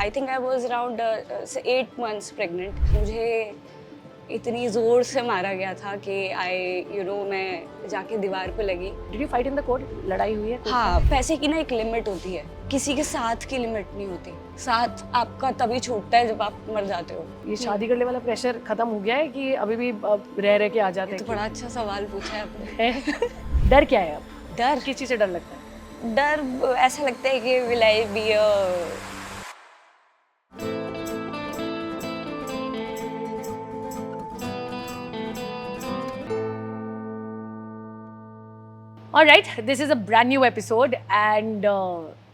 I think I was around 8 months pregnant. मुझे इतनी ज़ोर से मारा गया था कि मैं जाके दीवार पे लगी। Did you fight in the court? लड़ाई हुई है? हाँ, पैसे की ना एक लिमिट होती है, किसी के साथ की लिमिट नहीं होती। साथ आपका तभी छूटता है जब आप मर जाते हो। ये शादी करने वाला प्रेशर खत्म हो गया है कि अभी भी रह के आ जाते तो हैं? बड़ा अच्छा सवाल पूछा है आपने। डर क्या है अब? डर किस चीज़ से डर लगता है? डर ऐसा लगता है कि will I be a Alright, this is a brand new episode and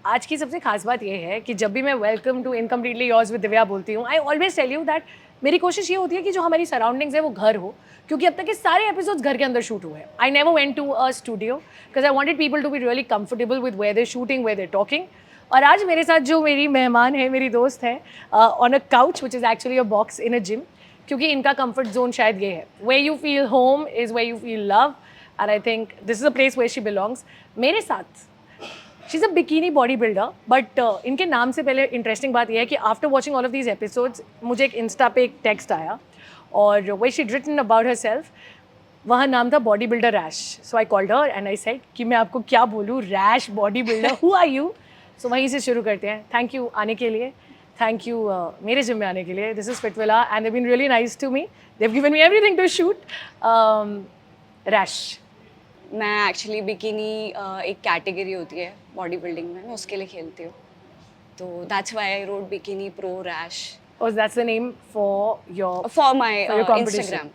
आज की सबसे खास बात ये है कि जब भी मैं welcome to incompletely yours with Divya बोलती हूँ, I always tell you that मेरी कोशिश ये होती है कि जो हमारी सराउंडिंग्स है वो घर हो, क्योंकि अब तक के सारे एपिसोड्स घर के अंदर शूट हुए हैं। I never went to a studio because I wanted people to be really comfortable with where they shooting, where they talking. और आज मेरे साथ जो मेरी मेहमान है, मेरी दोस्त है, on a couch which is actually a box in a gym, क्योंकि इनका कंफर्ट जोन शायद ये है, where you feel home is where you feel love, and I think this is a place where she belongs. मेरे साथ she's a bikini body builder, but इनके नाम से पहले इंटरेस्टिंग बात यह है कि after watching all of these episodes मुझे एक इंस्टा पे एक टेक्स्ट आया और way she written about herself, वहाँ नाम था body builder Rash. So I called her and I said कि मैं आपको क्या बोलूँ, Rash body builder, who are you? So वहीं से शुरू करते हैं। थैंक यू आने के लिए, थैंक यू मेरे जिम में आने के लिए। This is Fitvilla and they been really nice to me, they have given me everything to shoot. Rash, मैं एक्चुअली बिकिनी एक कैटेगरी होती है बॉडी बिल्डिंग में, मैं उसके लिए खेलती हूँ, तो that's why I wrote bikini pro rash or that's the name for your for my your competition. Instagram.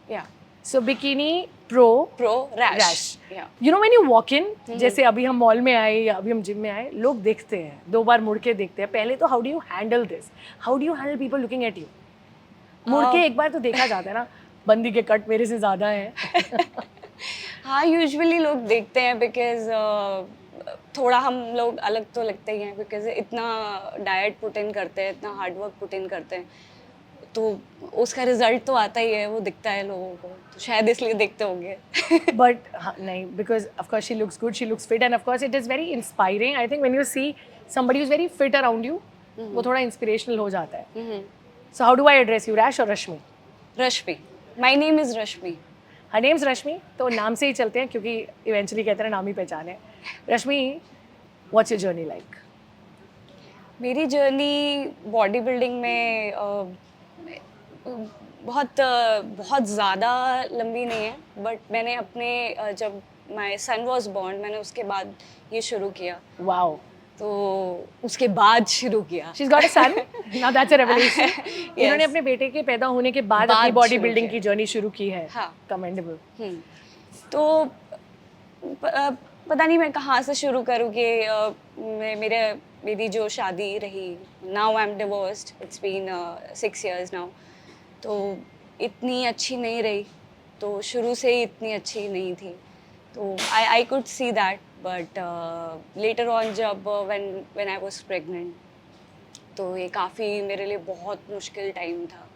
या So bikini pro pro rash. rash. या You know when you walk in, जैसे अभी हम मॉल में आए या अभी हम जिम में आए, लोग देखते हैं, 2 बार मुड़ के देखते हैं। पहले तो how do you handle this? How do you handle people looking at you? मुड़ के एक बार तो देखा जाता है ना, बंदी के कट मेरे से ज़्यादा हैं। हाँ, यूजुअली लोग देखते हैं बिकॉज थोड़ा हम लोग अलग तो लगते ही हैं, बिकॉज इतना डाइट पुट इन करते हैं, इतना हार्ड वर्क पुट इन करते हैं, तो उसका रिजल्ट तो आता ही है, वो दिखता है लोगों को, तो शायद इसलिए देखते होंगे। But नहीं, because of course she looks good, she looks fit, and of course it is very inspiring. I think when you see somebody who's very fit around you, वो थोड़ा inspirational हो जाता है. So how do I address you, Rash or Rashmi? Rashmi, my name is Rashmi. Her name's Rashmi, तो नाम से ही चलते हैं क्योंकि इवेंचुअली कहते हैं नाम ही पहचान है। रश्मि, what's your journey like? मेरी जर्नी बॉडी बिल्डिंग में बहुत ज़्यादा लंबी नहीं है, बट मैंने अपने जब माई सन वॉज बॉर्न, मैंने उसके बाद ये शुरू किया। Wow, तो उसके बाद शुरू किया। she's got a son. Now that's a revelation. इन्होंने Yes. अपने बेटे के पैदा होने के बाद बाद अपनी बॉडी शुरू बिल्डिंग किया। की जर्नी शुरू की है। हाँ। Commendable. तो पता नहीं मैं कहाँ से शुरू करूँ कि मेरी जो शादी रही, now I am divorced, it's been 6 years now, तो इतनी अच्छी नहीं रही, तो शुरू से ही इतनी अच्छी नहीं थी, तो I could see that, but later on जब व्हेन आई वाज प्रेग्नेंट, तो ये काफ़ी मेरे लिए बहुत मुश्किल टाइम था।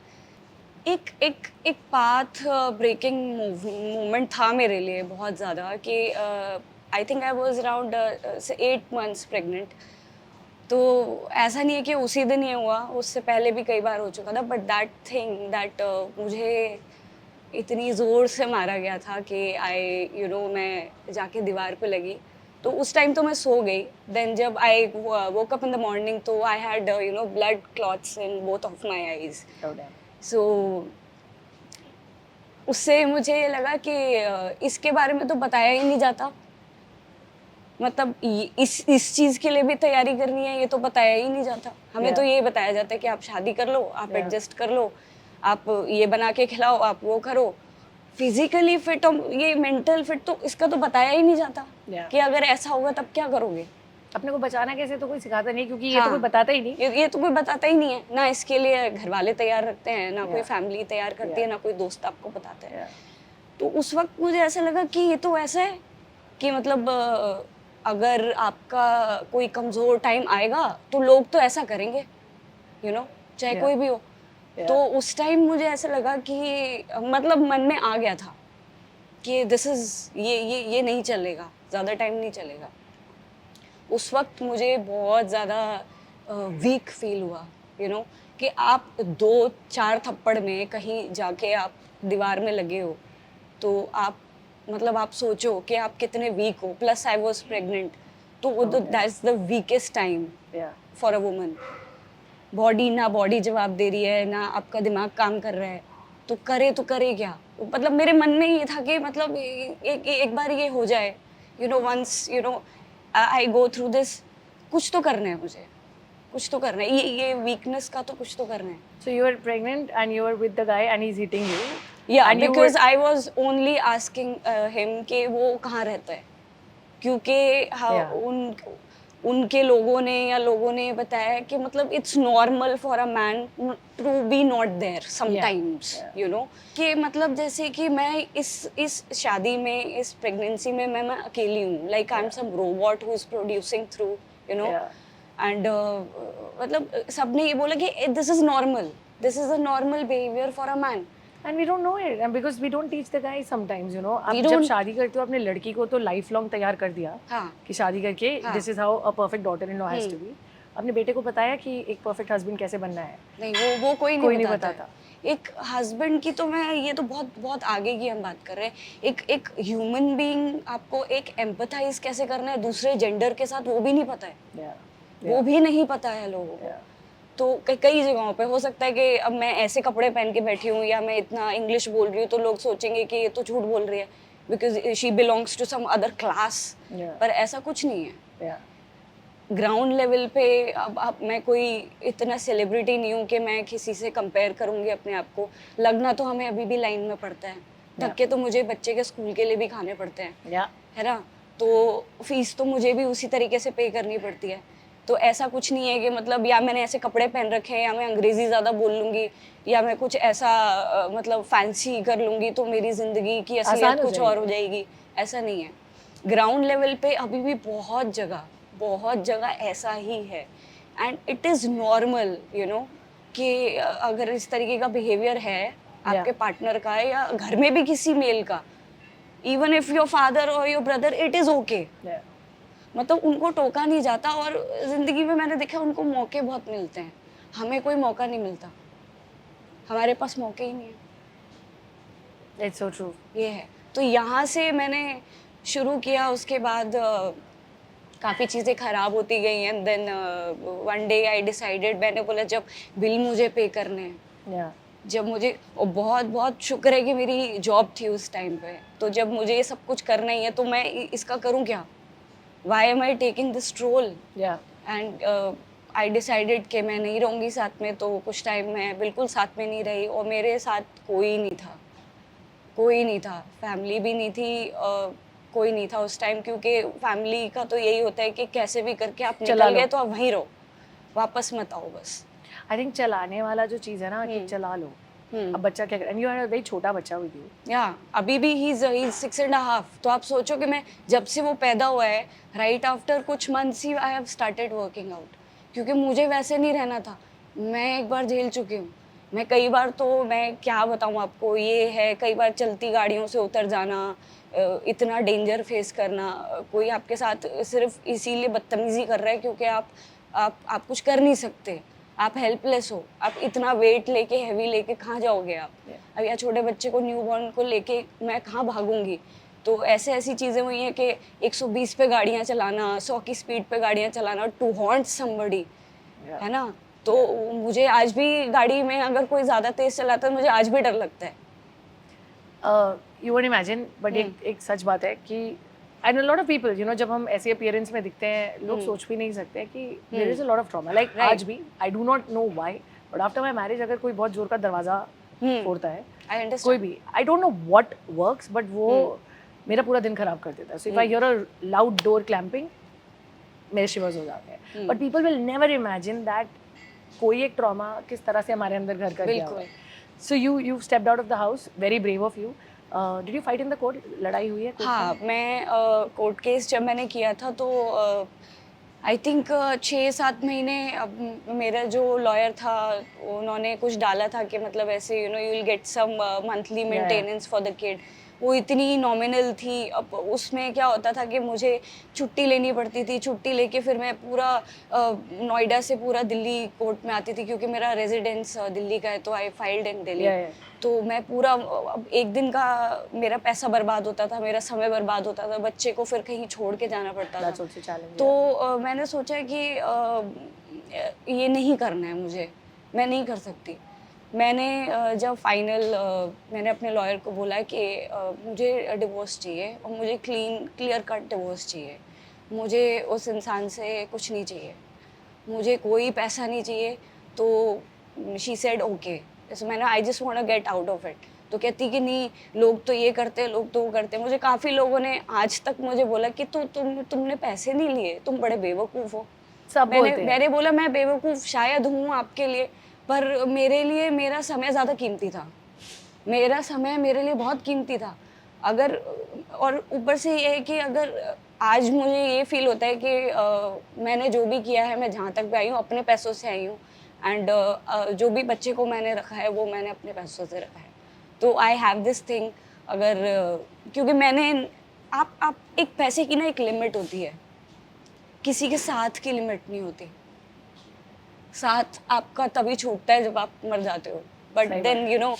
एक पाथ ब्रेकिंग मोमेंट था मेरे लिए बहुत ज़्यादा कि I think I was around 8 months pregnant. तो ऐसा नहीं है कि उसी दिन ये हुआ, उससे पहले भी कई बार हो चुका था, बट दैट थिंग दैट मुझे इतनी ज़ोर से मारा गया था कि मैं जाके दीवार पे लगी, तो उस टाइम तो मैं सो गई। देन जब I woke up in the morning, तो I had blood clots in both of my eyes. So उससे मुझे ये लगा कि इसके बारे में तो बताया ही नहीं जाता, मतलब इस चीज़ के लिए भी तैयारी करनी है, ये तो बताया ही नहीं जाता हमें। तो ये बताया जाता है कि आप शादी कर लो, आप एडजस्ट कर लो, आप ये बना के खिलाओ, आप वो करो, फिजिकली फिट हो, ये मेंटल फिट, तो इसका तो बताया ही नहीं जाता कि अगर ऐसा होगा तब क्या करोगे। अपने को बचाना कैसे तो कोई सिखाता नहीं, क्योंकि ये हाँ, तो कोई बताता ही नहीं। ये तो कोई बताता ही नहीं है ना, इसके लिए घर वाले तैयार रखते हैं ना, कोई फैमिली तैयार करती है ना, कोई दोस्त आपको बताता है। तो उस वक्त मुझे ऐसा लगा कि ये तो ऐसा है कि मतलब अगर आपका कोई कमज़ोर टाइम आएगा तो लोग तो ऐसा करेंगे, चाहे कोई भी हो। तो उस टाइम मुझे ऐसा लगा कि मतलब मन में आ गया था कि दिस इज़ ये नहीं चलेगा, ज़्यादा टाइम नहीं चलेगा। उस वक्त मुझे बहुत ज़्यादा वीक फील हुआ, कि आप 2-4 थप्पड़ में कहीं जाके आप दीवार में लगे हो, तो आप मतलब आप सोचो कि आप कितने वीक हो, प्लस आई वाज प्रेग्नेंट, तो वो दैट्स द वीकेस्ट टाइम या फॉर अ वुमन। बॉडी जवाब दे रही है, ना आपका दिमाग काम कर रहा है, तो करे क्या? मतलब मेरे मन में ये था कि मतलब एक बार ये हो जाए, once I go through this, कुछ तो करना है मुझे, कुछ तो करना है, ये वीकनेस का तो कुछ तो करना है। so you were pregnant and you were with the guy and he's hitting you या and you were because I was only asking him कि वो कहाँ रहता है, क्योंकि Yeah. उनके लोगों ने बताया कि मतलब it's normal for a man to be not there sometimes, कि मतलब जैसे कि मैं इस शादी में, इस प्रेगनेंसी में मैं अकेली हूँ, like I am some robot who is producing through, Yeah. And मतलब सबने ये बोला कि this is a normal behaviour for a man. And we don't know it and because we don't teach the guys sometimes, आप We जब don't- शादी करते हो अपने लड़की को तो लाइफ लॉन्ग तैयार कर दिया हाँ कि शादी करके हाँ। This is how a perfect daughter in law has to be. अपने बेटे को बताया कि एक परफेक्ट हस्बैंड कैसे बनना है? नहीं, वो कोई कोई नहीं नहीं बताता बताता। है। एक हस्बैंड की तो मैं, ये तो बहुत बहुत आगे की हम बात कर रहे हैं। एक ह्यूमन बीइंग, आपको एक एम्पथाइज कैसे करना है दूसरे जेंडर के साथ, वो भी नहीं पता है। Yeah. वो भी नहीं पता है लोगों को। Yeah. तो कई जगहों पे हो सकता है कि अब मैं ऐसे कपड़े पहन के बैठी हूँ या मैं इतना इंग्लिश बोल रही हूँ तो लोग सोचेंगे कि ये तो झूठ बोल रही है, because she belongs to some other class. Yeah. पर ऐसा कुछ नहीं है। Yeah. ग्राउंड लेवल पे अब मैं कोई इतना सेलिब्रिटी नहीं हूँ कि मैं किसी से कंपेयर करूँगी अपने आप को। लगना तो हमें अभी भी लाइन में पड़ता है, धक्के तो मुझे बच्चे के स्कूल के लिए भी खाने पड़ते हैं, Yeah. है ना? तो फीस तो मुझे भी उसी तरीके से पे करनी पड़ती है। तो ऐसा कुछ नहीं है कि मतलब या मैंने ऐसे कपड़े पहन रखे हैं या मैं अंग्रेजी ज़्यादा बोल लूँगी या मैं कुछ ऐसा मतलब फैंसी कर लूँगी तो मेरी ज़िंदगी की आसान असलियत हो कुछ और जाएगी। हो जाएगी, ऐसा नहीं है। ग्राउंड लेवल पे अभी भी बहुत जगह ऐसा ही है, एंड इट इज़ नॉर्मल, कि अगर इस तरीके का बिहेवियर है आपके पार्टनर का या घर में भी किसी मेल का, इवन इफ योर फादर और your brother, it is okay. Yeah. मतलब उनको टोका नहीं जाता, और जिंदगी में मैंने देखा उनको मौके बहुत मिलते हैं, हमें कोई मौका नहीं मिलता, हमारे पास मौके ही नहीं है। It's so true. ये है, तो यहाँ से मैंने शुरू किया। उसके बाद काफ़ी चीज़ें ख़राब होती गई, and then one day I decided, मैंने बोला जब बिल मुझे पे करने हैं, Yeah. जब मुझे, और बहुत बहुत शुक्र है कि मेरी जॉब थी उस टाइम पे, तो जब मुझे ये सब कुछ करना ही है तो मैं इसका करूँ क्या? Why am I taking this role? Yeah. And I decided कि मैं नहीं रहूँगी साथ में, तो कुछ टाइम मैं बिल्कुल साथ में नहीं रही, और मेरे साथ कोई नहीं था, फैमिली भी नहीं थी, कोई नहीं था उस टाइम, क्योंकि फैमिली का तो यही होता है कि कैसे भी करके आप चला निकल लो। गए तो आप वहीं रहो, वापस मत आओ बस। I think चलाने वाला जो चीज़ है ना कि चला लो। अब बच्चा क्या करे? And you had a very छोटा बच्चा with you. या अभी भी ही 6.5, तो आप सोचो कि मैं जब से वो पैदा हुआ है, राइट आफ्टर कुछ months he I have started working out, क्योंकि मुझे वैसे नहीं रहना था। मैं एक बार झेल चुकी हूँ, मैं कई बार, तो मैं क्या बताऊँ आपको, ये है कई बार चलती गाड़ियों से उतर जाना, इतना डेंजर फेस करना, कोई आपके साथ सिर्फ इसीलिए बदतमीजी कर रहा है क्योंकि आप कुछ कर नहीं सकते, आप हेल्पलेस हो, आप इतना वेट लेके, हैवी लेके कहाँ जाओगे आप? अब या छोटे बच्चे को, न्यूबॉर्न को लेके मैं कहाँ भागूंगी? तो ऐसी चीज़ें हुई हैं कि 120 पे गाड़ियाँ चलाना, 100 की स्पीड पे गाड़ियाँ चलाना, टू हॉन्ट समबडी, है ना? तो मुझे आज भी गाड़ी में अगर कोई ज़्यादा तेज़ चलाता है, मुझे आज भी डर लगता है। You won't imagine, but एक सच बात है कि and a lot of people, जब हम ऐसे अपीयरेंस में दिखते हैं, लोग सोच भी नहीं सकते हैं कि there is a lot of trauma. Like Right. आज भी, I do not know why, but after my marriage अगर कोई बहुत जोर का दरवाजा फोड़ता है, I understand. कोई भी, I don't know what works, but वो मेरा पूरा दिन खराब कर देता है. So if I hear a loud door clamping, मेरे shivers हो जाते हैं. But people will never imagine that कोई एक trauma किस तरह से हमारे अंदर घर कर गया हुआ है. So you stepped out of the house, very brave of you. Did you fight in the court? लड़ाई हुई है? हाँ, मैं कोर्ट केस जब मैंने किया था तो आई थिंक 6-7 महीने, अब मेरा जो लॉयर था उन्होंने कुछ डाला था कि मतलब ऐसे you will get some monthly maintenance for the kid, वो इतनी नॉमिनल थी। अब उसमें क्या होता था कि मुझे छुट्टी लेनी पड़ती थी, छुट्टी लेके फिर मैं पूरा नोएडा से पूरा दिल्ली कोर्ट में आती थी, क्योंकि मेरा रेजिडेंस दिल्ली का है, तो आई फाइल्ड इन दिल्ली। या तो मैं पूरा अब एक दिन का मेरा पैसा बर्बाद होता था, मेरा समय बर्बाद होता था, बच्चे को फिर कहीं छोड़ के जाना पड़ता था। That's also challenge. तो मैंने सोचा कि ये नहीं करना है मुझे, मैं नहीं कर सकती। मैंने जब फाइनल मैंने अपने लॉयर को बोला कि मुझे डिवोर्स चाहिए और मुझे क्लियर कट डिवोर्स चाहिए। मुझे उस इंसान से कुछ नहीं चाहिए, मुझे कोई पैसा नहीं चाहिए। तो शी सेड ओके। जैसे मैंने I just want to get out of it. तो कहती कि नहीं, लोग तो ये करते हैं, लोग तो वो करते हैं। मुझे काफ़ी लोगों ने आज तक मुझे बोला कि तुमने पैसे नहीं लिए, तुम बड़े बेवकूफ़ हो। सब बोलते हैं। मैंने बोला मैं बेवकूफ़ शायद हूँ आपके लिए, पर मेरे लिए मेरा समय ज़्यादा कीमती था। मेरा समय मेरे लिए बहुत कीमती था। अगर और ऊपर से ये है कि अगर आज मुझे ये फ़ील होता है कि मैंने जो भी किया है, मैं जहाँ तक भी आई हूँ अपने पैसों से आई हूँ। एंड जो भी बच्चे को मैंने रखा है वो मैंने अपने पैसों से रखा है। तो आई हैव दिस थिंग। अगर क्योंकि मैंने आप एक पैसे की ना एक लिमिट होती है, किसी के साथ की लिमिट नहीं होती। साथ आपका तभी छूटता है जब आप मर जाते हो, बट सही देन यू नो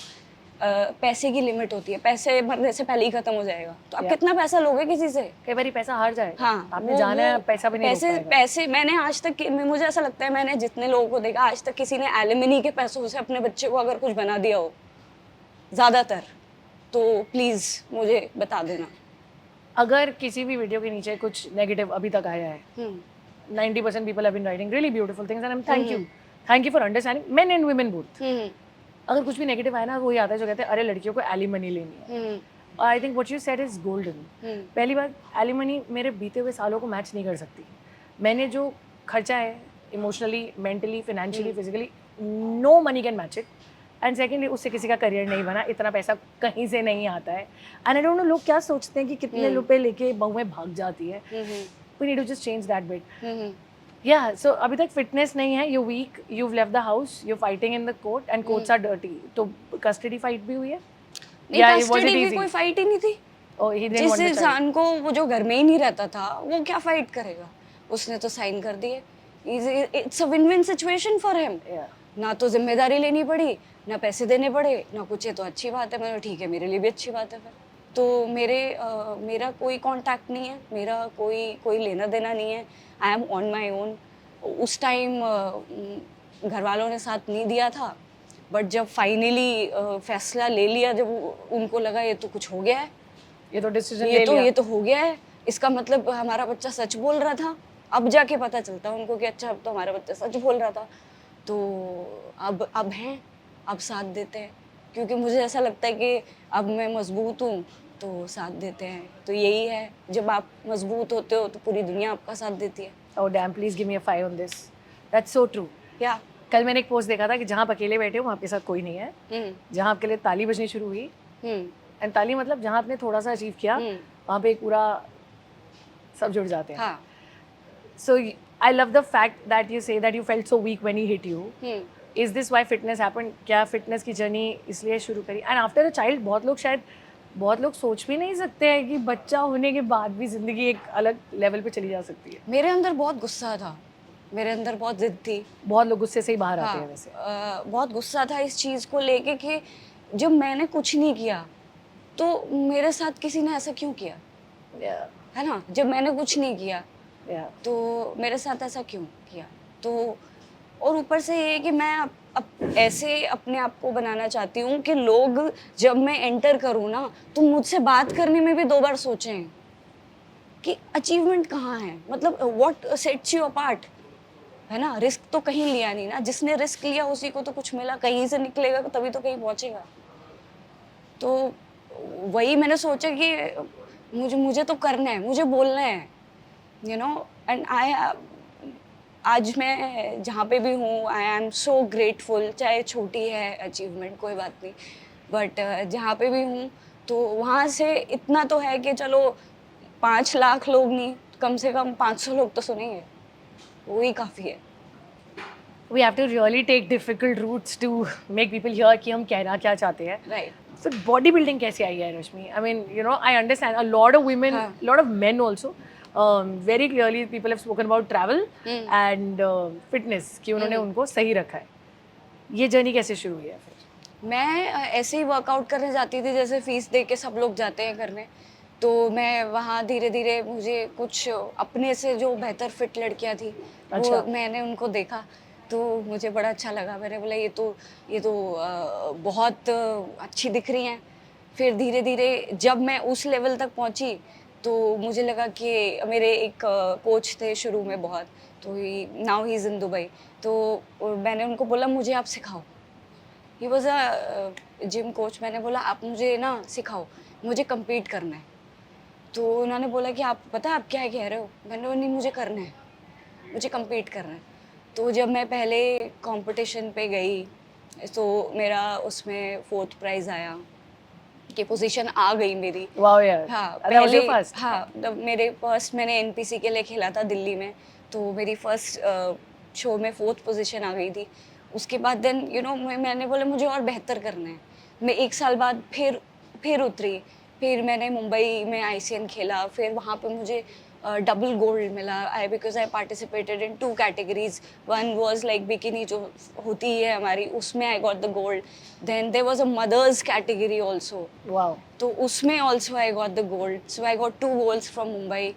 पैसे की लिमिट होती है। पैसे मरने से पहले ही खत्म हो जाएगा, तो आप Yeah. कितना पैसा लोगे किसी से? कई बार पैसा हार जाएगा। हाँ, आपने जाना है, पैसा भी नहीं रोक पाएगा। पैसे मैंने आज तक मुझे ऐसा लगता है मैंने जितने लोगों को देखा आज तक किसी ने एलिमनी के पैसों से अपने बच्चे को अगर कुछ बना दिया हो, ज़्यादातर, तो प्लीज़ मुझे बता देना। अगर किसी भी वीडियो के नीचे कुछ नेगेटिव अभी तक आया है, 90% people have been writing really beautiful things and I'm thank you for understanding men and women both. अगर कुछ भी नेगेटिव आया ना, वही आता है जो कहते हैं अरे लड़कियों को एलिमनी लेनी है। I think what you said is golden. पहली बात, एलिमनी मेरे बीते हुए सालों को मैच नहीं कर सकती। मैंने जो खर्चा है emotionally, mentally, financially, physically, no money can match it. And secondly, उससे किसी का करियर नहीं बना, इतना पैसा कहीं से नहीं आता है। एंड आई डोंट नो लोग क्या सोचते हैं कि कितने रुपए लेके बहुएं भाग जाती है। We need to just change that bit. Yeah, so अभी तक फिटनेस नहीं है, you're weak, you've left the house, you're fighting in the court and courts are dirty. तो custody fight भी हुई है? नहीं, Yeah, was कस्टडी it भी easy? कोई फाइट ही नहीं थी। Oh, he didn't जिस want the child. इंसान को वो जो घर में ही नहीं रहता था, वो क्या फाइट करेगा? उसने तो साइन कर दिए। It's a win win situation for him. ना तो जिम्मेदारी लेनी पड़ी, ना पैसे देने पड़े, ना कुछ। है तो अच्छी बात है। मैंने ठीक है, मेरे लिए भी अच्छी बात है फिर। तो मेरा कोई कांटेक्ट नहीं है, मेरा कोई लेना देना नहीं है। I am on my own. उस टाइम घर वालों ने साथ नहीं दिया था, बट जब फाइनली फैसला ले लिया, जब उनको लगा ये तो कुछ हो गया है, ये तो डिसीजन ले लिया। ये तो हो गया है, इसका मतलब हमारा बच्चा सच बोल रहा था। अब जाके पता चलता है उनको कि अच्छा, अब तो हमारा बच्चा सच बोल रहा था। तो अब हैं, अब साथ देते हैं, क्योंकि मुझे ऐसा लगता है कि अब मैं मजबूत हूँ तो साथ देते हैं। तो यही है, जब आप मजबूत होते हो तो पूरी दुनिया आपका साथ देती है। Oh damn, please give me a 5 on this. That's so true. या कल मैंने एक पोस्ट देखा था कि जहाँ आप अकेले बैठे हो वहाँ आपके साथ कोई नहीं है। जहाँ आपके लिए ताली बजनी शुरू हुई, एंड ताली मतलब जहाँ आपने थोड़ा सा अचीव किया, वहाँ पे पूरा सब जुड़ जाते हैं। हाँ। So I love the fact that you say that you felt so weak when he hit you. Is this why fitness happened? क्या फिटनेस की जर्नी इसलिए शुरू करी? एंड आफ्टर अ चाइल्ड बहुत लोग सोच भी नहीं सकते हैं कि बच्चा होने के बाद भी जिंदगी एक अलग लेवल पे चली जा सकती है। मेरे अंदर बहुत गुस्सा था, मेरे अंदर बहुत जिद थी। बहुत लोग गुस्से से ही बाहर आते हैं वैसे। बहुत गुस्सा था इस चीज़ को लेके कि जब मैंने कुछ नहीं किया तो मेरे साथ किसी ने ऐसा क्यों किया, है ना? जब मैंने कुछ नहीं किया तो मेरे साथ ऐसा क्यों किया? तो और ऊपर से ये कि मैं अब ऐसे अपने आप को बनाना चाहती हूँ कि लोग जब मैं एंटर करूँ ना, तो मुझसे बात करने में भी 2 बार सोचें कि अचीवमेंट कहाँ है, मतलब व्हाट सेट्स यू अपार्ट, है ना? रिस्क तो कहीं लिया नहीं ना, जिसने रिस्क लिया उसी को तो कुछ मिला, कहीं से निकलेगा तभी तो कहीं पहुँचेगा। तो वही मैंने सोचा कि मुझे तो करना है, मुझे बोलना है, यू नो। एंड आज मैं जहाँ पे भी हूँ, आई एम सो ग्रेटफुल। चाहे छोटी है अचीवमेंट, कोई बात नहीं, बट जहाँ पे भी हूँ तो वहाँ से इतना तो है कि चलो 5 लाख लोग नहीं, कम से कम 500 लोग तो सुनेंगे, वही काफ़ी है। we have to really take difficult routes to make people hear कि हम कहना क्या चाहते हैं. राइट. So body building कैसे आई है रश्मि? I mean, you know, I understand a lot of women, हाँ. a lot of men also. Very clearly people have spoken about travel and fitness कि उन्होंने उनको सही रखा है. ये जर्नी कैसे शुरू हुई है फिर? मैं ऐसे ही वर्कआउट करने जाती थी जैसे फीस दे के सब लोग जाते हैं करने. तो मैं वहाँ धीरे धीरे मुझे कुछ अपने से जो बेहतर फिट लड़कियाँ थी अच्छा. वो मैंने उनको देखा तो मुझे बड़ा अच्छा लगा. मैंने बोला ये तो बहुत अच्छी दिख रही हैं. फिर धीरे धीरे जब मैं उस लेवल तक पहुंची तो मुझे लगा कि मेरे एक कोच थे शुरू में बहुत, तो now he is in Dubai. तो मैंने उनको बोला मुझे आप सिखाओ. He was a gym coach. मैंने बोला आप मुझे ना सिखाओ, मुझे compete करना है. तो उन्होंने बोला कि आप पता है आप क्या कह रहे हो. मैंने बोला नहीं मुझे करना है, मुझे compete करना है. तो जब मैं पहले कंपटीशन पे गई तो मेरा उसमें 4th प्राइज़ आया कि पोजीशन आ गई मेरी. Wow, yeah. हाँ That was your पहले first? हाँ तब मेरे फर्स्ट मैंने एनपीसी के लिए खेला था दिल्ली में. तो मेरी फर्स्ट शो में 4th पोजीशन आ गई थी. उसके बाद देन यू नो मैंने बोला मुझे और बेहतर करना है. मैं 1 साल बाद फिर उतरी. फिर मैंने मुंबई में आईसीएन खेला. फिर वहाँ पे मुझे डबल गोल्ड मिला. I because I participated in 2 categories. One was like bikini जो होती है हमारी, उसमें I got the gold. Then there was a mothers category also. Wow. तो उसमें also I got the gold. So I got 2 golds from Mumbai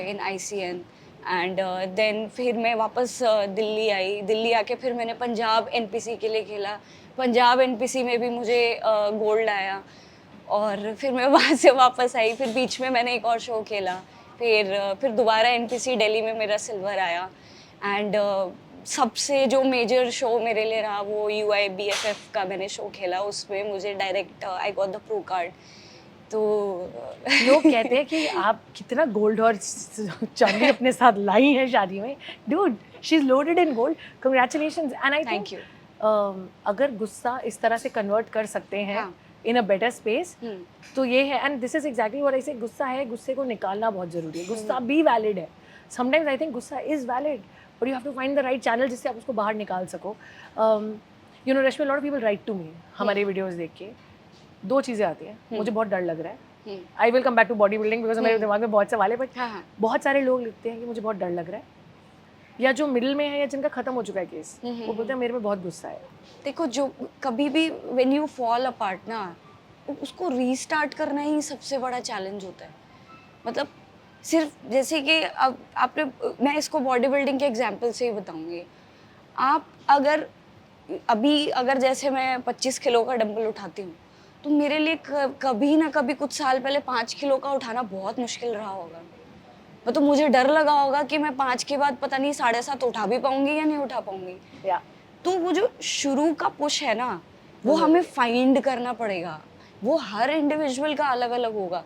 in ICN. And then फिर मैं वापस दिल्ली आई. दिल्ली आके फिर मैंने पंजाब एनपीसी के लिए खेला. पंजाब एनपीसी में भी मुझे गोल्ड आया. और फिर मैं वहाँ से वापस आई. फिर बीच में मैंने एक और शो खेला. फिर दोबारा एनपीसी दिल्ली में मेरा सिल्वर आया. एंड सबसे जो मेजर शो मेरे लिए रहा वो UIBFF का मैंने शो खेला. उसमें मुझे direct I got the pro card. तो लोग कहते हैं कि आप कितना गोल्ड और चांदी अपने साथ लाई हैं शादी में. Dude, she's loaded in gold. Congratulations. And I Thank think you. अगर गुस्सा इस तरह से कन्वर्ट कर सकते हैं हाँ. इन अ बेटर स्पेस हम्म, तो ये है. And this is exactly what I से. गुस्सा है, गुस्से को निकालना बहुत जरूरी है. गुस्सा भी वैलिड है. समटाइम्स आई थिंक गुस्सा is valid but you have to find the right channel जिससे आप उसको बाहर निकाल सको. You know Rashmi, lot of people write to me हमारे वीडियोस देख के. 2 चीज़ें आती हैं. मुझे बहुत डर लग रहा है. I will come back to body building because मेरे दिमाग में बहुत सवाल है. बट हाँ हाँ. बहुत सारे लोग लिखते हैं कि मुझे बहुत डर लग रहा है, या जो मिडिल में है या जिनका खत्म हो चुका है केस, वो बोलते हैं मेरे में बहुत गुस्सा है. देखो जो कभी भी व्हेन यू फॉल अपार्ट ना उसको रीस्टार्ट करना ही सबसे बड़ा चैलेंज होता है. मतलब सिर्फ जैसे कि अब आपने मैं इसको बॉडी बिल्डिंग के एग्जांपल से ही बताऊंगी. आप अगर जैसे मैं 25 किलो का डंबल उठाती हूँ तो मेरे लिए कभी ना कभी कुछ साल पहले 5 किलो का उठाना बहुत मुश्किल रहा होगा. तो मुझे डर लगा होगा कि मैं 5 के बाद पता नहीं 7.5 उठा भी पाऊंगी या नहीं उठा पाऊंगी. या तो वो जो शुरू का पुश है ना वो हमें फाइंड करना पड़ेगा. वो हर इंडिविजुअल का अलग अलग होगा.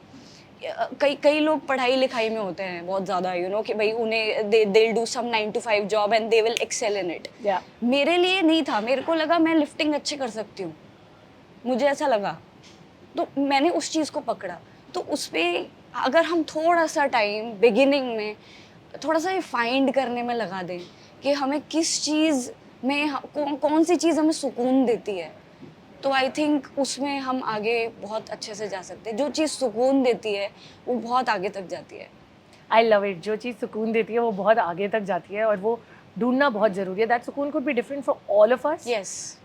कई लोग पढ़ाई लिखाई में होते हैं बहुत ज़्यादा यू नो कि भाई उन्हें they will do some 9 to 5 job and they will excel in it. या मेरे लिए नहीं था. मेरे को लगा मैं लिफ्टिंग अच्छे कर सकती हूँ, मुझे ऐसा लगा. तो मैंने उस चीज़ को पकड़ा. तो उस पर अगर हम थोड़ा सा टाइम बिगिनिंग में थोड़ा सा फाइंड करने में लगा दें कि हमें किस चीज़ में कौन सी चीज़ हमें सुकून देती है, तो आई थिंक उसमें हम आगे बहुत अच्छे से जा सकते हैं. जो चीज़ सुकून देती है वो बहुत आगे तक जाती है. I love it. जो चीज़ सुकून देती है वो बहुत आगे तक जाती है और वो ढूंढना बहुत ज़रूरी है. दैट सुकून could be different for all of us. Yes.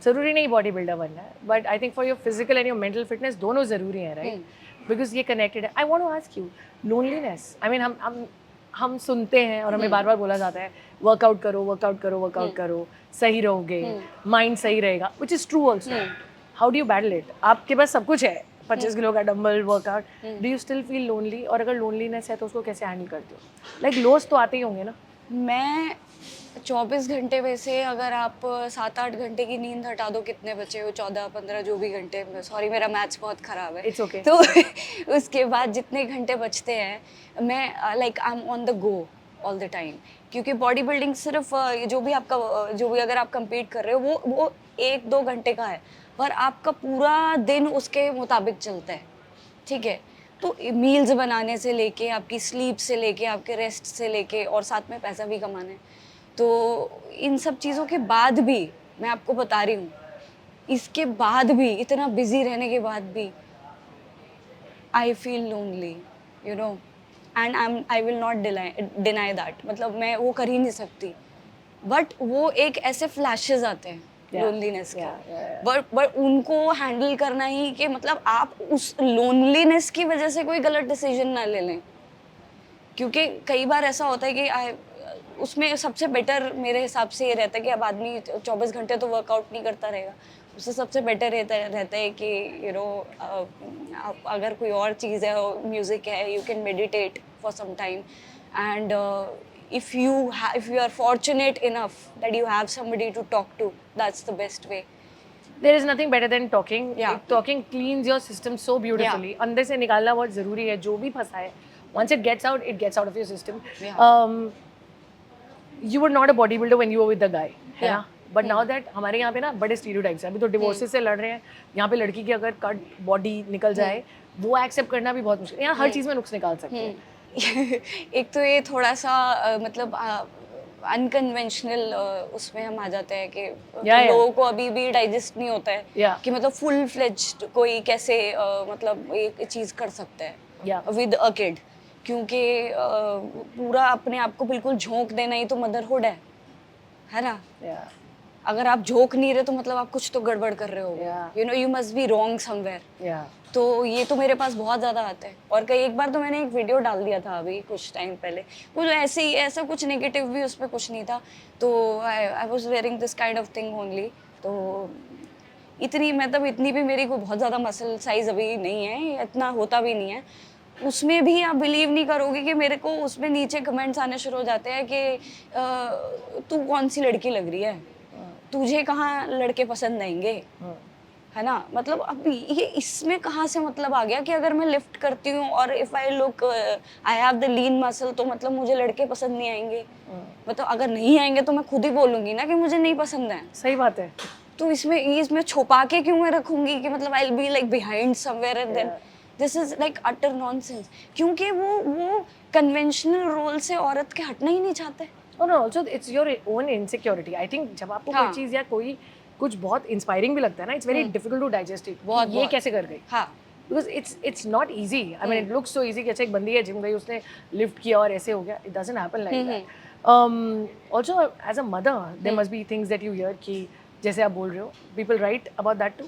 ज़रूरी नहीं बॉडी बिल्डर बनना है, but I think for your physical and your mental fitness दोनों ज़रूरी हैं, राइट? बिकॉज ये कनेक्टेड है. I want to ask you, loneliness. I mean हम सुनते हैं और हमें बार बार बोला जाता है वर्कआउट करो वर्कआउट करो वर्कआउट करो, सही रहोगे, माइंड सही रहेगा, which is true also. How do you battle it? आपके पास सब कुछ है, 25 किलो का dumbbell, workout. Do you still feel lonely? और अगर लोनलीनेस है तो उसको कैसे हैंडल करते हो? लाइक लोस तो आते ही होंगे ना. मैं 24 घंटे में से अगर आप 7-8 घंटे की नींद हटा दो, कितने बचे हो? 14-15 जो भी घंटे. सॉरी मेरा मैथ्स बहुत ख़राब है. It's okay. तो उसके बाद जितने घंटे बचते हैं मैं like I M on the go all the time. क्योंकि बॉडी बिल्डिंग सिर्फ जो भी अगर आप compete कर रहे हो वो 1-2 घंटे का है, पर आपका पूरा दिन उसके मुताबिक चलता है. ठीक है. तो मील्स बनाने से लेके आपकी स्लीप से लेके आपके रेस्ट से लेके और साथ में पैसा भी कमाना है. तो इन सब चीज़ों के बाद भी मैं आपको बता रही हूँ, इसके बाद भी इतना बिजी रहने के बाद भी I feel lonely, you know, and I will not deny that, मतलब मैं वो कर ही नहीं सकती, बट वो एक ऐसे फ्लैशेस आते हैं लोनलीनेस के, बट उनको हैंडल करना ही कि मतलब आप उस लोनलीनेस की वजह से कोई गलत डिसीजन ना ले लें, क्योंकि कई बार ऐसा होता है कि उसमें सबसे बेटर मेरे हिसाब से ये रहता है कि अब आदमी 24 घंटे तो वर्कआउट नहीं करता रहेगा, उससे सबसे बेटर रहता है कि यू नो अगर कोई और चीज़ है, म्यूज़िक है, you can meditate for some time, and if you are fortunate enough that you have somebody to talk to, that's the best way. There is nothing better than talking. Yeah. Talking cleans your system so beautifully. Yeah. अंदर से निकालना बहुत ज़रूरी है, जो भी फंसा है. Once it gets out of your system. Yeah. You were not a bodybuilder when you were with the guy, है Yeah. ना? But now that हमारे यहाँ पे ना बड़े stereotypes हैं. अभी तो divorces से लड़ रहे हैं. यहाँ पे लड़की की अगर कट बॉडी निकल जाए, वो एक्सेप्ट करना भी बहुत मुश्किल है. यहाँ हर चीज़ में नुक्स निकाल सकते हैं. एक तो ये थोड़ा सा मतलब अनकन्वेंशनल उसमें हम आ जाते हैं कि लोगों को अभी भी डाइजेस्ट नहीं होता है कि मतलब फुल फ्लेज्ड कोई कैसे मतलब एक चीज़ कर सकता है विद अ किड, क्योंकि पूरा अपने आप को बिल्कुल झोंक देना ही तो मदरहुड है ना? अगर आप झोंक नहीं रहे तो मतलब आप कुछ तो गड़बड़ कर रहे हो, you know, you must be wrong somewhere. तो ये तो मेरे पास बहुत ज़्यादा आता है, और कई एक बार तो मैंने एक वीडियो डाल दिया था अभी कुछ टाइम पहले, कुछ ऐसे ही, ऐसा कुछ नेगेटिव भी उसमें कुछ नहीं था, तो I was wearing this kind of thing only. तो इतनी मतलब इतनी भी मेरी कोई बहुत ज़्यादा मसल साइज अभी नहीं है, इतना होता भी नहीं है. उसमें भी आप बिलीव नहीं करोगे कि मेरे को उसमें नीचे कमेंट्स आने शुरू हो जाते हैं कि तू कौन सी लड़की लग रही है, तुझे कहाँ लड़के पसंद आएंगे, है ना? मतलब अब ये इसमें कहाँ से मतलब आ गया कि अगर मैं लिफ्ट करती हूँ और if I look I have the lean muscle तो मतलब मुझे लड़के पसंद नहीं आएंगे. मतलब अगर नहीं आएंगे तो मैं खुद ही बोलूँगी ना कि मुझे नहीं पसंद है. सही बात है. तो इसमें छुपा के क्यों मैं रखूँगी कि मतलब I will be like behind somewhere and then this is like utter nonsense, क्योंकि वो कन्वेंशनल रोल से औरत के हटना ही नहीं चाहते. और also it's your own insecurity. I think जब आपको कोई चीज़ या कोई कुछ बहुत इंस्पायरिंग भी लगता है ना, it's very difficult to digest it. ये कैसे कर गई? हाँ, because it's not easy. I mean it looks so easy कि अच्छा एक बंदी है, जिम गई, उसने लिफ्ट किया और ऐसे हो गया. It doesn't happen like that. Also as a mother there must be things that you hear कि जैसे आप बोल रहे हो, people write about that too.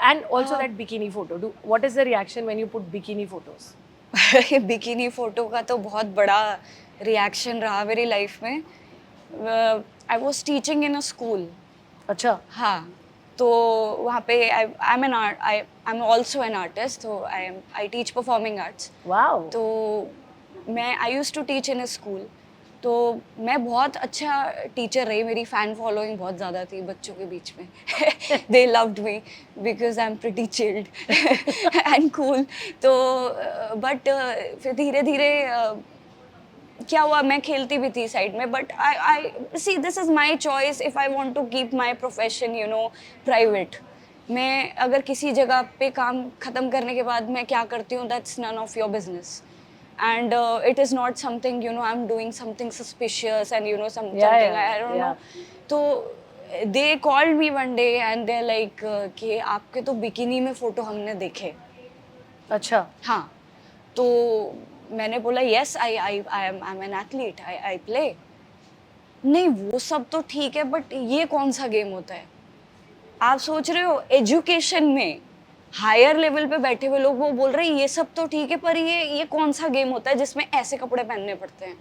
And also that bikini photo, what is the reaction when you put bikini photos? Bikini photo का तो बहुत बड़ा रिएक्शन रहा मेरी लाइफ में. I was teaching in a school. अच्छा. हाँ, तो वहाँ पे I am also an artist, तो I teach performing arts. Wow. तो मैं I used to teach in a school. तो मैं बहुत अच्छा टीचर रही, मेरी फ़ैन फॉलोइंग बहुत ज़्यादा थी बच्चों के बीच में. They loved me because I am pretty chilled and cool. तो बट फिर धीरे धीरे क्या हुआ, मैं खेलती भी थी साइड में, but I see this is my choice if I want to keep my profession you know private. मैं अगर किसी जगह पे काम ख़त्म करने के बाद मैं क्या करती हूँ, that's none of your business. And it is not something, you know, I'm doing something suspicious and you know something I don't know. तो they called me one day and they're like कि आपके तो bikini में photo हमने देखे. अच्छा. हाँ, तो मैंने बोला yes I'm an athlete, I play. नहीं, वो सब तो ठीक है, बट ये कौन सा गेम होता है? आप सोच रहे हो एजुकेशन में हायर लेवल पे बैठे हुए लोग वो बोल रहे हैं ये सब तो ठीक है, पर ये कौन सा गेम होता है जिसमें ऐसे कपड़े पहनने पड़ते हैं?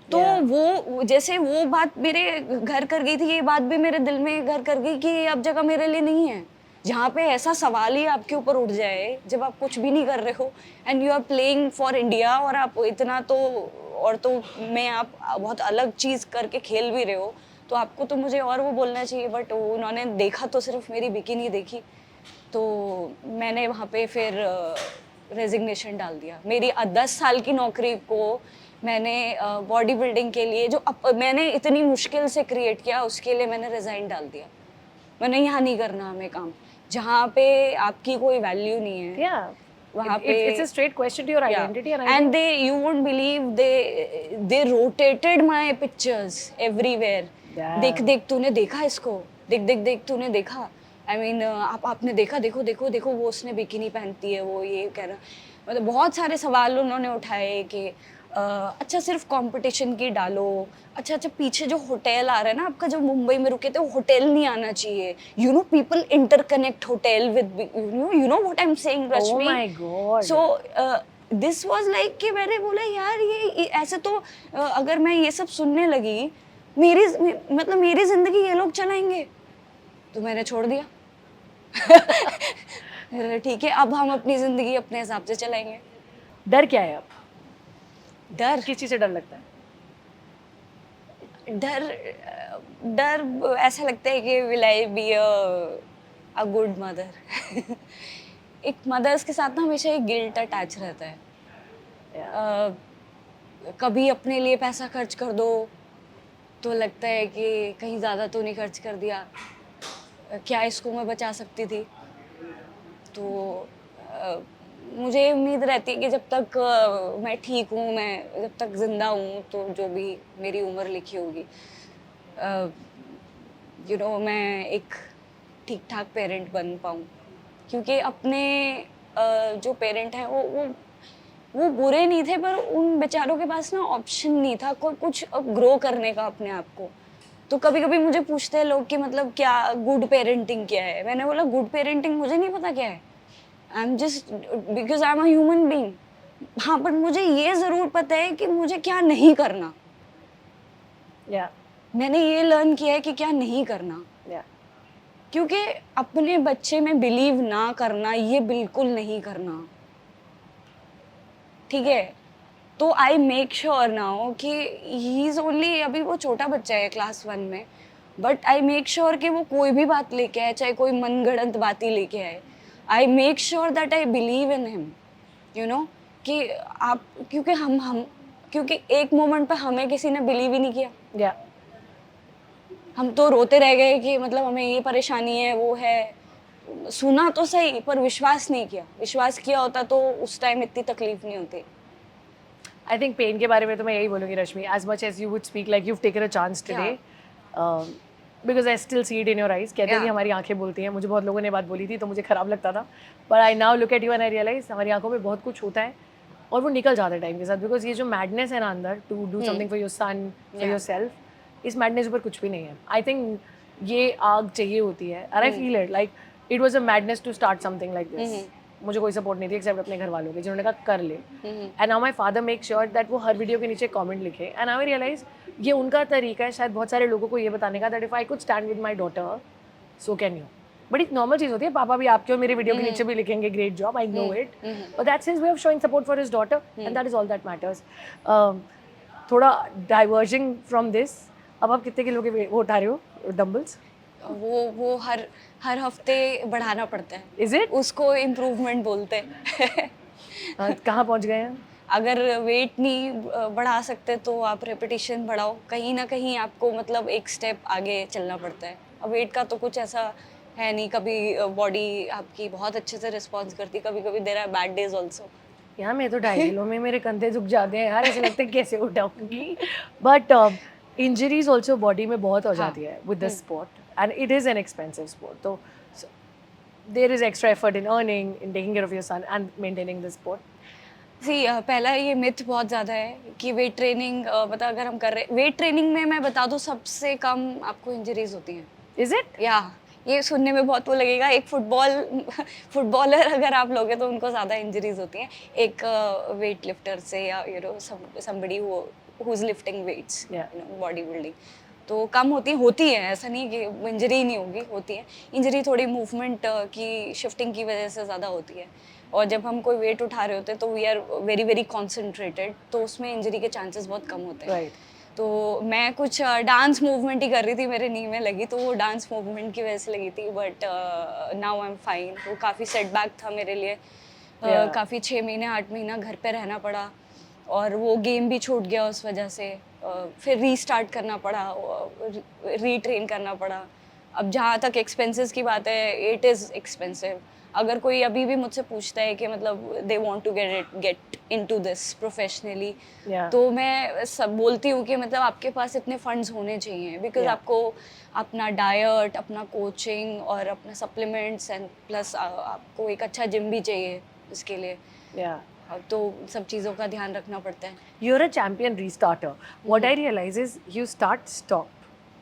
तो वो जैसे वो बात मेरे घर कर गई थी, ये बात भी मेरे दिल में घर कर गई कि अब जगह मेरे लिए नहीं है जहाँ पे ऐसा सवाल ही आपके ऊपर उठ जाए जब आप कुछ भी नहीं कर रहे हो and you are playing for India, और आप इतना तो मैं आप बहुत अलग चीज़ करके खेल भी रहे हो, तो आपको तो मुझे और वो बोलना चाहिए. बट उन्होंने देखा तो सिर्फ मेरी बिकिनी देखी. तो मैंने वहाँ पे फिर रेजिग्नेशन डाल दिया. मेरी 10 साल की नौकरी को मैंने बॉडी बिल्डिंग के लिए जो मैंने इतनी मुश्किल से क्रिएट किया, उसके लिए मैंने रिज़ाइन डाल दिया. मैंने यहाँ नहीं करना हमें काम, जहाँ पे आपकी कोई वैल्यू नहीं है. वहाँ पे It's a straight question to your identity, and I and think they, you won't believe, they rotated my pictures everywhere. Damn. देख देख तूने देखा इसको, देख देख देख तूने देखा, आई मीन आपने देखा, देखो देखो देखो वो उसने बिकिनी पहनती है, वो ये कह रहा, मतलब बहुत सारे सवाल उन्होंने उठाए कि अच्छा सिर्फ कंपटीशन की डालो, अच्छा अच्छा पीछे जो होटल आ रहा है ना आपका, जो मुंबई में रुके थे, वो होटल नहीं आना चाहिए, you know people interconnect hotel with, you know what I am saying oh Rashmi. my god. So this was like कि मैंने बोला यार ये ऐसे तो अगर मैं ये सब सुनने लगी, मतलब मेरी जिंदगी ये लोग चलाएंगे, तो मैंने छोड़ दिया. ठीक है, अब हम अपनी जिंदगी अपने हिसाब से चलाएंगे. डर क्या है अब? डर किस चीज से डर लगता है? डर ऐसा लगता है कि will I be a good mother. एक मदर्स के साथ ना हमेशा एक गिल्ट अटैच रहता है. कभी अपने लिए पैसा खर्च कर दो तो लगता है कि कहीं ज़्यादा तो नहीं खर्च कर दिया, क्या इसको मैं बचा सकती थी. तो मुझे उम्मीद रहती है कि जब तक मैं ठीक हूँ, मैं जब तक ज़िंदा हूँ, तो जो भी मेरी उम्र लिखी होगी, यू नो मैं एक ठीक ठाक पेरेंट बन पाऊँ. क्योंकि अपने जो पेरेंट हैं वो बुरे नहीं थे, पर उन बेचारों के पास ना ऑप्शन नहीं था कोई कुछ ग्रो करने का अपने आप को. तो कभी कभी मुझे पूछते हैं लोग कि मतलब क्या गुड पेरेंटिंग क्या है. मैंने बोला गुड पेरेंटिंग मुझे नहीं पता क्या है, I am just because I am a human being. हाँ, बट मुझे ये ज़रूर पता है कि मुझे क्या नहीं करना. या मैंने ये लर्न किया है कि क्या नहीं करना. या क्योंकि अपने बच्चे में बिलीव ना करना, ये बिल्कुल नहीं करना. ठीक है, तो आई मेक श्योर नाउ कि ही इज़ ओनली, अभी वो छोटा बच्चा है क्लास 1 में, बट आई मेक श्योर कि वो कोई भी बात लेके आए, चाहे कोई मनगढ़ंत बात ही लेके आए, I make sure that I believe in him, you know, कि आप, क्योंकि एक मोमेंट पे हमें किसी ने बिलीव ही नहीं किया. या हम तो रोते रह गए कि मतलब हमें ये परेशानी है, वो है. सुना तो सही, पर विश्वास नहीं किया. विश्वास किया होता तो उस टाइम इतनी तकलीफ नहीं होती. आई थिंक पेन के बारे में तो मैं यही बोलूँगी Rashmi, as much as you would speak like you've taken a chance today, because I still see it in your eyes. कहते हैं कि Yeah. हमारी आंखें बोलती हैं. मुझे बहुत लोगों ने बात बोली थी तो मुझे खराब लगता था, पर I now look at you and I realise हमारी आंखों में बहुत कुछ होता है और वो निकल जाता है टाइम के साथ. बिकॉज ये जो मैडनेस है ना अंदर, to do something for your son, for your self, इस मैडनेस ऊपर कुछ भी नहीं है. आई थिंक ये आग चाहिए होती है, and I feel it like it was a madness to start something like this. मुझे कोई सपोर्ट नहीं थी एक्सेप्ट अपने घर वालों के, जिन्होंने कहा कर ले. And now my father make sure that वो हर वीडियो के नीचे कमेंट लिखे. एंड आई रियलाइज ये उनका तरीका है शायद बहुत सारे लोगों को ये बताने का, that if I could stand with my daughter so can you. बड़ी नॉर्मल चीज़ होती है, पापा भी आपके और मेरे वीडियो के नीचे भी लिखेंगे great job, I know it, but that's his way of showing support for his daughter, and that is all that matters. थोड़ा डाइवर्जिंग फ्रॉम दिस, अब आप कितने किलो के वो उठा रहे हो डम्बल्स? वो हर हफ्ते बढ़ाना पड़ता है. Is it? उसको इम्प्रूवमेंट बोलते हैं. कहाँ पहुँच गए हैं? अगर वेट नहीं बढ़ा सकते तो आप रेपिटेशन बढ़ाओ. कहीं ना कहीं आपको मतलब एक स्टेप आगे चलना पड़ता है. अब वेट का तो कुछ ऐसा है नहीं, कभी बॉडी आपकी बहुत अच्छे से रिस्पॉन्स करती, कभी कभी there are bad days also. यार मैं तो 2.5 किलो में मेरे कंधे झुक जाते हैं यार, ऐसे लगता है कैसे उठाऊंगी. बट इंजरीज ऑल्सो बॉडी में बहुत हो जाती है with the sport, and it is an expensive sport. तो there is extra effort in earning, in taking care of your son and maintaining the sport. See पहला ये मिथ बहुत ज़्यादा है कि वेट ट्रेनिंग, मतलब अगर हम कर रहे वेट ट्रेनिंग में, मैं बता दूँ सबसे कम आपको इंजरीज होती हैं. Is it? या ये सुनने में बहुत वो लगेगा, एक फुटबॉलर अगर आप लोगे तो उनको ज़्यादा इंजरीज होती हैं एक वेट लिफ्टर से, या you know somebody who is lifting weights, you know body building. तो कम होती है, ऐसा नहीं कि इंजरी नहीं होगी, होती है. इंजरी थोड़ी मूवमेंट की शिफ्टिंग की वजह से ज़्यादा होती है. और जब हम कोई वेट उठा रहे होते हैं तो we are very very concentrated, तो उसमें इंजरी के चांसेस बहुत कम होते हैं. राइट. तो मैं कुछ डांस मूवमेंट ही कर रही थी, मेरे नी में लगी, तो वो डांस मूवमेंट की वजह से लगी थी. But now I am fine. वो काफ़ी सेटबैक था मेरे लिए. काफ़ी 6 महीने 8 महीना घर पे रहना पड़ा, और वो गेम भी छूट गया उस वजह से. फिर रीस्टार्ट करना पड़ा, रीट्रेन करना पड़ा. अब जहाँ तक एक्सपेंसेस की बात है, इट इज़ एक्सपेंसिव. अगर कोई अभी भी मुझसे पूछता है कि मतलब they want to get into this professionally, Yeah. तो मैं सब बोलती हूँ कि मतलब आपके पास इतने फंड्स होने चाहिए, बिकॉज Yeah. आपको अपना डाइट, अपना कोचिंग और अपना सप्लीमेंट्स एंड प्लस आपको एक अच्छा जिम भी चाहिए इसके लिए. Yeah. तो सब चीज़ों का ध्यान रखना पड़ता है. You're a champion restarter. What I realize is you start, stop,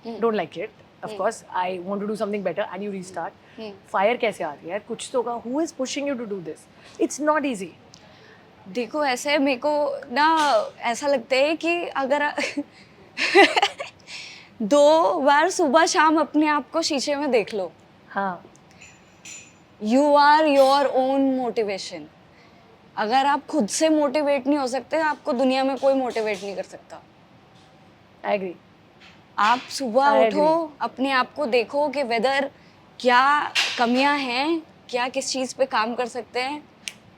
don't like it. Of course, I want to do something better, and you restart. Fire कैसे आ रही है? कुछ तो होगा. Who is pushing you to do this? It's not easy. देखो ऐसे मेरे को ना ऐसा लगता है कि अगर 2 बार सुबह शाम अपने आप को शीशे में देख लो. हाँ. You are your own motivation. अगर आप खुद से मोटिवेट नहीं हो सकते, आपको दुनिया में कोई मोटिवेट नहीं कर सकता. I agree. आप सुबह I उठो, अपने आप को देखो कि वेदर क्या कमियां हैं, क्या किस चीज़ पे काम कर सकते हैं.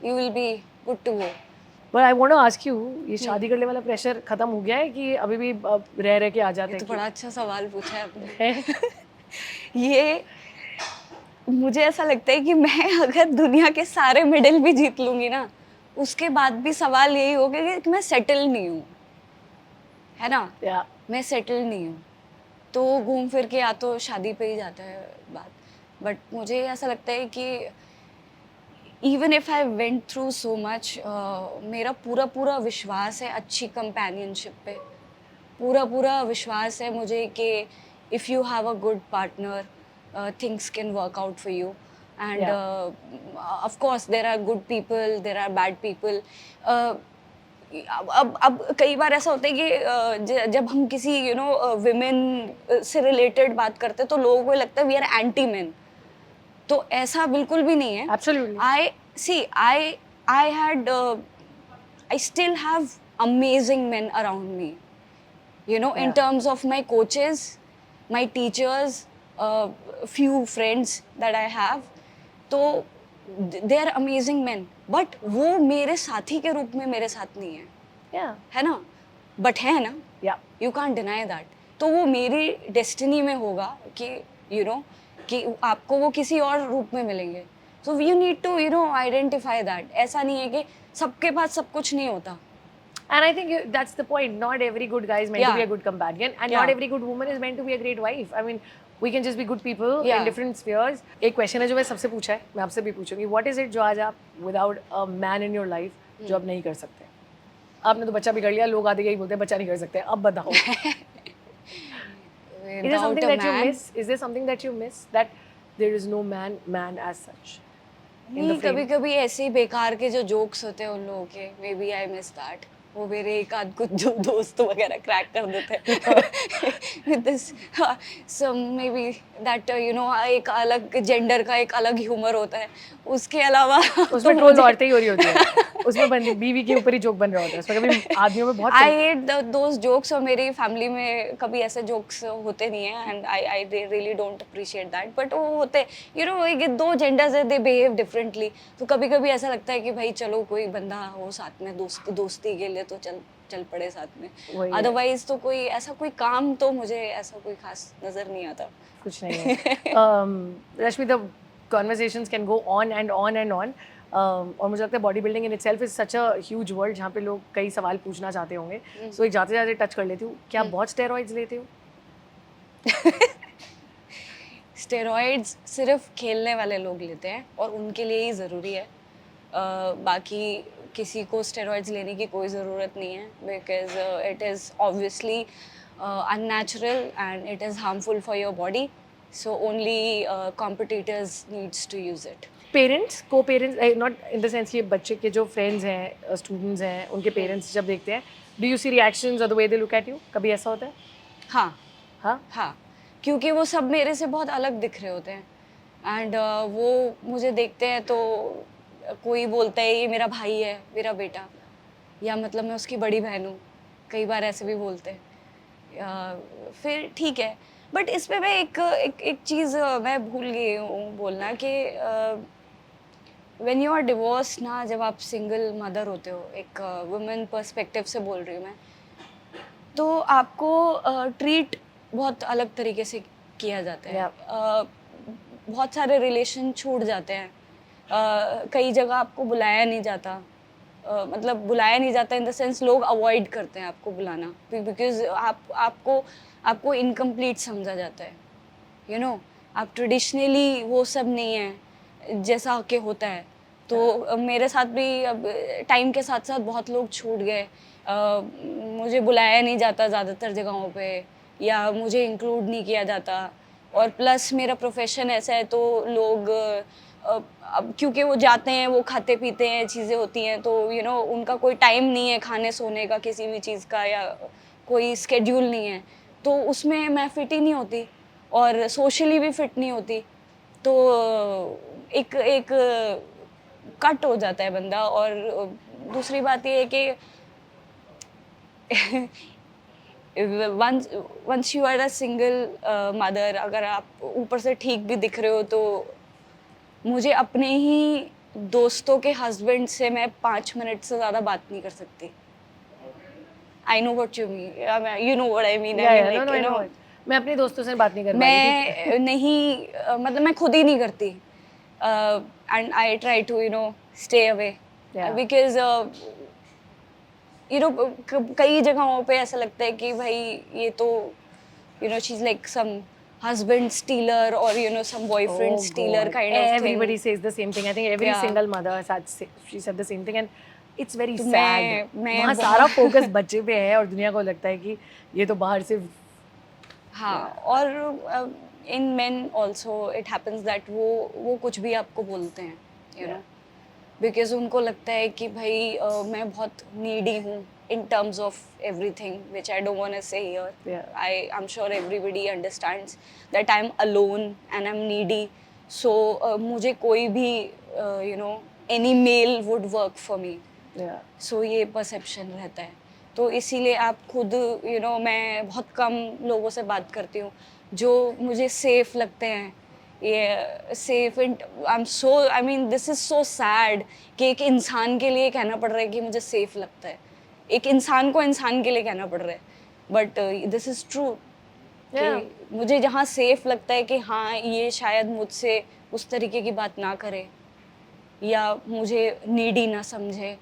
You will be good to go. But I want to ask you, ये शादी करने वाला प्रेशर खत्म हो गया है कि अभी भी रह के आ जाते ये हैं? तो बड़ा अच्छा सवाल पूछा है आपने. है? ये मुझे ऐसा लगता है कि मैं अगर दुनिया के सारे मेडल भी जीत लूंगी ना, उसके बाद भी सवाल यही होगा कि मैं सेटल नहीं हूँ, है ना. Yeah. मैं सेटल नहीं हूँ, तो घूम फिर के या तो शादी पे ही जाता है बात. बट मुझे ऐसा लगता है कि even if I went through so much, मेरा पूरा पूरा विश्वास है अच्छी कंपेनियनशिप पे. पूरा पूरा विश्वास है मुझे कि if you have a good partner, things can work out for you. And of course there are good people, there are bad people. अब कई बार ऐसा होता है कि जब हम किसी विमेन से रिलेटेड बात करते हैं तो लोगों को लगता है वी आर एंटी मेन. तो ऐसा बिल्कुल भी नहीं है. Absolutely. I had I still have amazing men around me, in terms of my coaches, my teachers, few friends that I have. तो they are amazing men, but वो मेरे साथी के रूप में मेरे साथ नहीं है. Yeah. है ना, बट है ना. Yeah. You can't deny that. तो वो मेरी डेस्टिनी में होगा कि कि आपको वो किसी और रूप में मिलेंगे. So you need to identify that. ऐसा नहीं है कि सबके पास सब कुछ नहीं होता. And I think that's the point. Not every good guy is meant to be a Yeah. good companion, and Yeah. not every good woman is meant to be a great wife. I mean, we can just be good people Yeah. in different spheres. एक question है जो मैं सबसे पूछा है, मैं आपसे भी पूछूंगी. What is it जो आज आप without a man in your life जो आप नहीं कर सकते? आपने तो बच्चा बिगड़ लिया, लोग आते यही बोलते हैं बच्चा नहीं कर सकते. अब बताओ. Is there something that you miss? Is there something that you miss that there is no man as such? नहीं, कभी कभी ऐसे ही बेकार के जो जोक्स होते हैं उन लोगों के, maybe I miss that. वो मेरे एक आध कुछ जो दोस्त वगैरह क्रैक कर देते हैं with this. So may be that एक अलग जेंडर का एक अलग ह्यूमर होता है. उसके अलावा उसमें ट्रोल औरतें ही हो रही होती है. उसमें बीवी के ऊपर ही जोक बन रहा होता है. उसमें कभी आदमियों में बहुत आई हेट दोज जोक्स. और मेरी फैमिली में कभी ऐसे जोक्स होते नहीं हैं, and I really don't appreciate that. But वो होते ये 2 जेंडर्स है, दे बिहेव डिफरेंटली. तो कभी कभी ऐसा लगता है कि भाई चलो कोई बंदा हो साथ में, दोस्ती के लिए तो चल पड़े साथ में. अदरवाइज तो कोई ऐसा कोई काम तो मुझे ऐसा कोई खास नजर नहीं आता. कुछ नहीं है. रश्मि, the conversations can go on and on and on. और मुझे लगता है body building in itself is such a huge world जहाँ पे लोग कई सवाल पूछना चाहते होंगे. सो एक जाते जाते टच कर लेती हूँ. क्या आप बहुत स्टेरॉइड्स लेते हो? स्टेरॉइड्स सिर्फ खेलने वाले लोग लेते हैं और उनके लिए ही ज़रूरी है. बाकी किसी को स्टेरॉइड्स लेने की कोई ज़रूरत नहीं है, because it is obviously unnatural and it is harmful for your body. So only competitors needs to use it. Parents, को parents, not in the sense ये बच्चे के जो फ्रेंड्स हैं, स्टूडेंट्स हैं, उनके पेरेंट्स जब देखते हैं, डू यू सी रिएक्शंस और the way they look at you? कभी ऐसा होता है? हाँ, क्योंकि वो सब मेरे से बहुत अलग दिख रहे होते हैं. एंड वो मुझे देखते हैं तो कोई बोलता है ये मेरा भाई है, मेरा बेटा, या मतलब मैं उसकी बड़ी बहन हूँ. कई बार ऐसे भी बोलते हैं. फिर ठीक है, बट इस पे मैं एक चीज़ मैं भूल गई हूँ बोलना कि व्हेन यू आर डिवोर्स ना, जब आप सिंगल मदर होते हो, एक वुमेन पर्सपेक्टिव से बोल रही हूँ मैं, तो आपको ट्रीट बहुत अलग तरीके से किया जाता है। Yeah. बहुत सारे रिलेशन छूट जाते हैं। कई जगह आपको बुलाया नहीं जाता। मतलब बुलाया नहीं जाता इन द सेंस लोग अवॉइड करते हैं आपको बुलाना, बिकॉज़ आपको आपको इनकम्प्लीट समझा जाता है। यू नो, आप ट्रेडिशनली वो सब नहीं है जैसा कि होता है। तो मेरे साथ भी अब टाइम के साथ साथ बहुत लोग छूट गए। मुझे बुलाया नहीं जाता ज़्यादातर जगहों पे, या मुझे इंक्लूड नहीं किया जाता। और प्लस मेरा प्रोफेशन ऐसा है तो लोग अब क्योंकि वो जाते हैं, वो खाते पीते हैं, चीज़ें होती हैं, तो उनका कोई टाइम नहीं है खाने सोने का, किसी भी चीज़ का, या कोई स्केड्यूल नहीं है, तो उसमें मैं फिट ही नहीं होती और सोशली भी फिट नहीं होती। तो एक एक कट हो जाता है बंदा। और दूसरी बात ये है कि once once you are a single mother, अगर आप ऊपर से ठीक भी दिख रहे हो, तो मुझे अपने ही दोस्तों के हस्बैंड से मैं 5 मिनट से ज़्यादा बात नहीं कर सकती। I know what you mean, you know what I mean, I mean No, like no, I know it. मैं अपने दोस्तों से बात नहीं कर पा रही थी। मैं नहीं मतलब मैं खुद ही नहीं करती। And I try to stay away, Yeah. Because कई जगहों पे ऐसा लगता है कि भाई ये तो she is like some husband stealer, or some boyfriend Oh stealer God. kind of thing. Everybody says the same thing. I think every Yeah. single mother she said the same thing, and it's very तो sad. मैं वहाँ सारा focus बच्चे पे है और दुनिया को लगता है कि ये तो बाहर से हाँ। और in men also it happens that वो कुछ भी आपको बोलते हैं, Yeah. बिकॉज उनको लगता है कि भाई मैं बहुत नीडी हूँ in terms of everything, which I don't want to say here. Yeah. I'm sure everybody understands that I'm alone and I'm needy. So मुझे कोई भी any male would work for me. Yeah. So ये perception रहता है। तो इसीलिए आप खुद मैं बहुत कम लोगों से बात करती हूँ जो मुझे सेफ लगते हैं। ये safe and I mean this is so sad कि एक इंसान के लिए कहना पड़ रहा है कि मुझे सेफ लगता है। एक इंसान को इंसान के लिए कहना पड़ रहा है, but this is true Yeah. कि मुझे जहाँ सेफ लगता है कि हाँ ये शायद मुझसे उस तरीके की बात ना करे या मुझे नीडी ना समझे,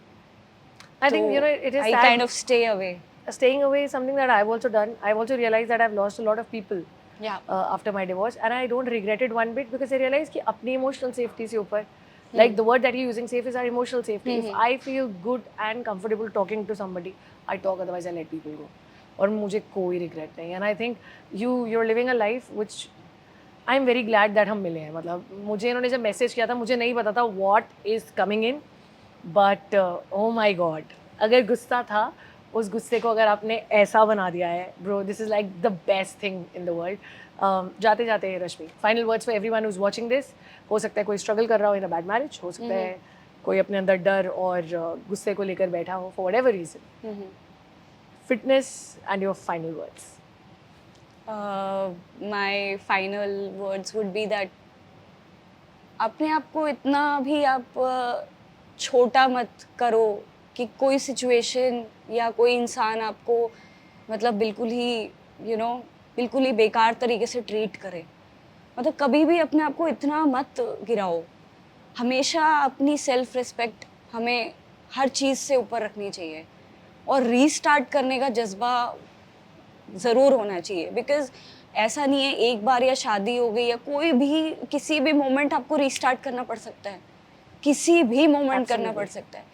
I think it is I sad. kind of stay away. Staying away is something that I've also done. I've also realized that I've lost a lot of people Yeah. after my divorce, and I don't regret it one bit because I realized कि अपनी emotional safety से ऊपर, like the word that you're using, safe is our emotional safety. If I feel good and comfortable talking to somebody, I talk. Otherwise, I let people go. और मुझे कोई regret नहीं. And I think you're living a life which I'm very glad that हम मिले हैं. मतलब मुझे इन्होंने जब मैसेज किया था, मुझे नहीं पता था what is coming in, but oh my God, अगर गुस्सा था, उस गुस्से को अगर आपने ऐसा बना दिया है, bro, this is like the best thing in the world. जाते जाते Rashmi, final words for everyone who is watching this. हो सकता है कोई स्ट्रगल कर रहा हो इन अ बैड मैरिज, हो सकता है कोई अपने अंदर डर और गुस्से को लेकर बैठा हो for whatever reason. Fitness and your final words. My final words would be that अपने आप को इतना भी आप छोटा मत करो कि कोई सिचुएशन या कोई इंसान आपको मतलब बिल्कुल ही बिल्कुल ही बेकार तरीके से ट्रीट करे। मतलब कभी भी अपने आप को इतना मत गिराओ। हमेशा अपनी सेल्फ रिस्पेक्ट हमें हर चीज़ से ऊपर रखनी चाहिए और रीस्टार्ट करने का जज्बा ज़रूर होना चाहिए। बिकॉज ऐसा नहीं है एक बार या शादी हो गई या कोई भी किसी भी मोमेंट आपको रीस्टार्ट करना पड़ सकता है, किसी भी मोमेंट करना पड़ सकता है।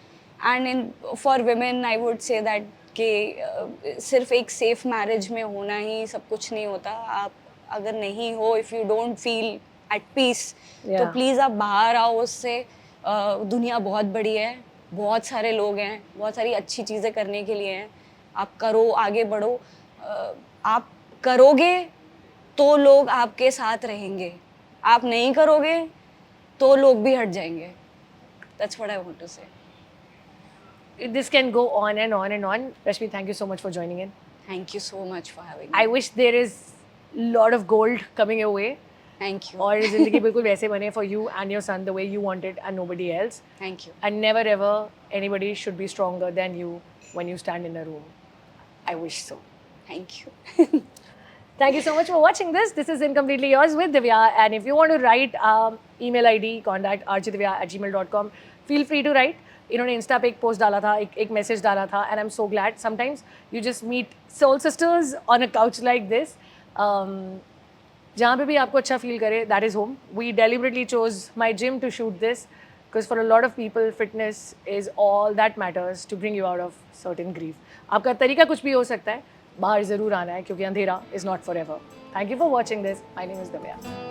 And in for women I would say that कि सिर्फ एक सेफ मैरिज में होना ही सब कुछ नहीं होता। आप अगर नहीं हो, if you don't feel at peace, तो प्लीज़ आप बाहर आओ उससे। दुनिया बहुत बड़ी है, बहुत सारे लोग हैं, बहुत सारी अच्छी चीज़ें करने के लिए हैं। आप करो, आगे बढ़ो। आप करोगे तो लोग आपके साथ रहेंगे, आप नहीं करोगे तो लोग भी हट जाएंगे। That's what I want to say. This can go on and on and on. Rashmi, thank you so much for joining in. Thank you so much for having me. I wish there is lot of gold coming your way. Thank you. और जिंदगी बिल्कुल वैसे बने for you and your son the way you want it and nobody else. Thank you. And never ever anybody should be stronger than you when you stand in a room. I wish so. Thank you. Thank you so much for watching this. This is Incompletely Yours with Divya. And if you want to write email ID, contact archidivya@gmail.com. Feel free to write. इन्होंने Insta पे एक post डाला था, एक message डाला था, and I am so glad. Sometimes you just meet soul sisters on a couch like this. जहाँ पे भी आपको अच्छा फील करे, that is home. We deliberately chose my gym to shoot this because for a lot of people fitness is all that matters to bring you out of certain grief. आपका तरीका कुछ भी हो सकता है, बाहर ज़रूर आना है क्योंकि अंधेरा is not for ever. Thank you for watching this. My name is Divya.